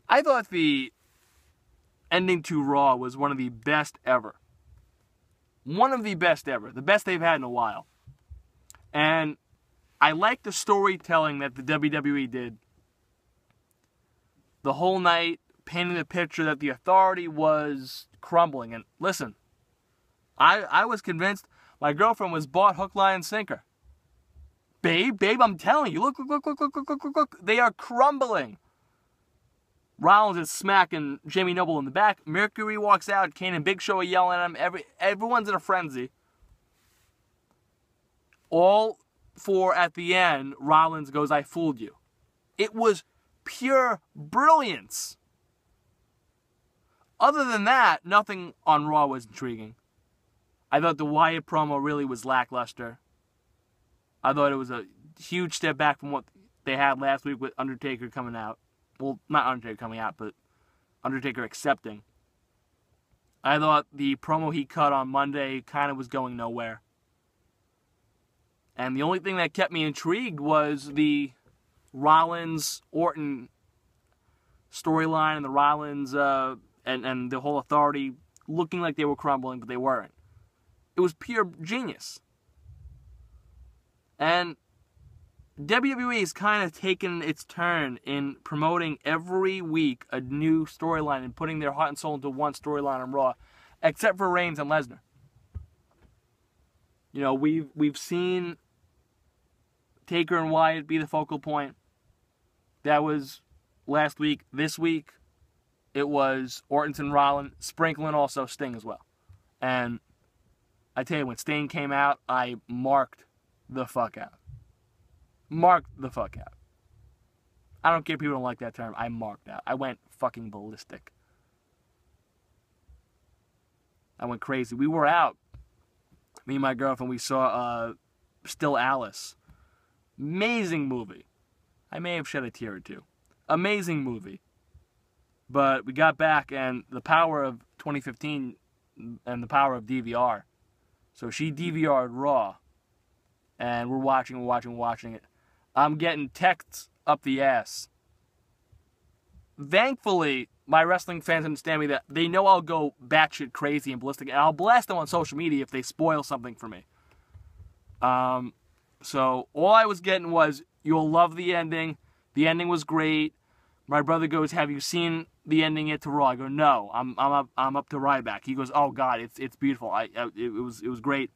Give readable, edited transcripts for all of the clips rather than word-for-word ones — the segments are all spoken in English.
I thought the ending to Raw was one of the best ever. One of the best ever. The best they've had in a while. And I like the storytelling that the WWE did. The whole night, painting the picture that the Authority was crumbling. And listen, I was convinced my girlfriend was bought hook, line, and sinker. Babe, I'm telling you, look. They are crumbling. Rollins is smacking Jamie Noble in the back. Mercury walks out. Kane and Big Show are yelling at him. Everyone's in a frenzy. All for, at the end, Rollins goes, I fooled you. It was pure brilliance. Other than that, nothing on Raw was intriguing. I thought the Wyatt promo really was lackluster. I thought it was a huge step back from what they had last week with Undertaker coming out. Well, not Undertaker coming out, but Undertaker accepting. I thought the promo he cut on Monday kind of was going nowhere. And the only thing that kept me intrigued was the Rollins-Orton storyline and the Rollins and the whole Authority looking like they were crumbling, but they weren't. It was pure genius. And WWE has kind of taken its turn in promoting every week a new storyline and putting their heart and soul into one storyline on Raw, except for Reigns and Lesnar. You know, we've seen Taker and Wyatt be the focal point. That was last week. This week, it was Orton and Rollins, sprinkling also Sting as well. And I tell you, when Sting came out, I marked the fuck out. Marked the fuck out. I don't care if people don't like that term. I marked out. I went fucking ballistic. I went crazy. We were out. Me and my girlfriend, we saw Still Alice. Amazing movie. I may have shed a tear or two. Amazing movie. But we got back, and the power of 2015 and the power of DVR. So she DVR'd Raw. And we're watching it. I'm getting texts up the ass. Thankfully, my wrestling fans understand me that they know I'll go batshit crazy and ballistic, and I'll blast them on social media if they spoil something for me. So all I was getting was, you'll love the ending. The ending was great. My brother goes, have you seen the ending yet to Raw? I go, no. I'm up to Ryback. He goes, oh God, it's beautiful. It was great.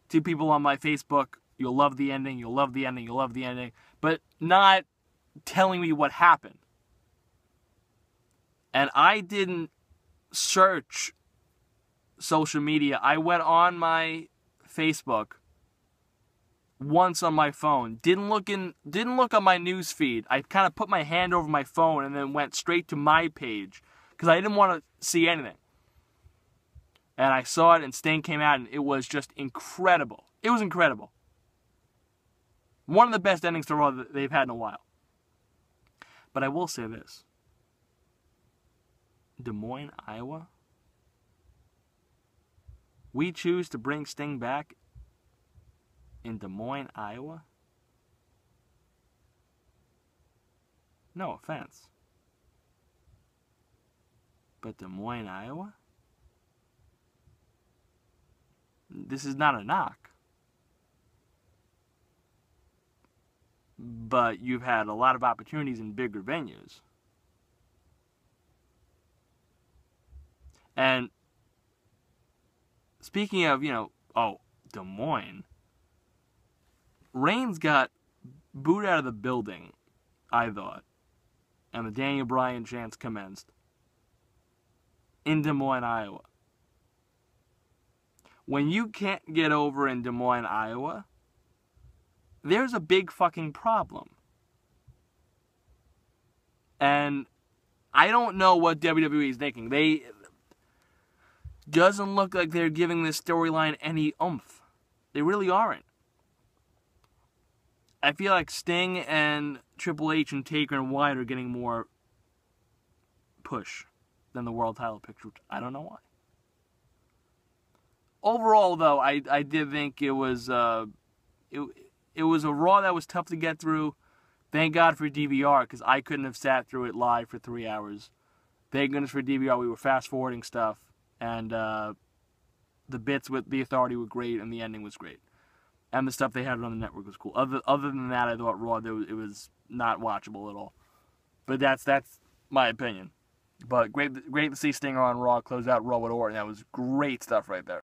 2 people on my Facebook, you'll love the ending, you'll love the ending, you'll love the ending, but not telling me what happened. And I didn't search social media. I went on my Facebook once on my phone. Didn't look on my news feed. I kind of put my hand over my phone and then went straight to my page because I didn't want to see anything. And I saw it, and Sting came out, and it was just incredible. It was incredible. One of the best endings to Raw that they've had in a while. But I will say this. Des Moines, Iowa? We choose to bring Sting back in Des Moines, Iowa? No offense. But Des Moines, Iowa? This is not a knock. But you've had a lot of opportunities in bigger venues. And speaking of, Des Moines, Reigns got booed out of the building, I thought, and the Daniel Bryan chants commenced in Des Moines, Iowa. When you can't get over in Des Moines, Iowa, there's a big fucking problem. And I don't know what WWE is thinking. Doesn't look like they're giving this storyline any oomph. They really aren't. I feel like Sting and Triple H and Taker and Wyatt are getting more push than the world title picture. I don't know why. Overall, though, I did think it was a Raw that was tough to get through, Thank God for DVR, because I couldn't have sat through it live for 3 hours. Thank goodness for DVR. We were fast-forwarding stuff, and the bits with the Authority were great, and the ending was great. And the stuff they had on the network was cool. Other than that, I thought Raw, it was not watchable at all. But that's my opinion. But great to see Stinger on Raw close out Raw with Orton. That was great stuff right there.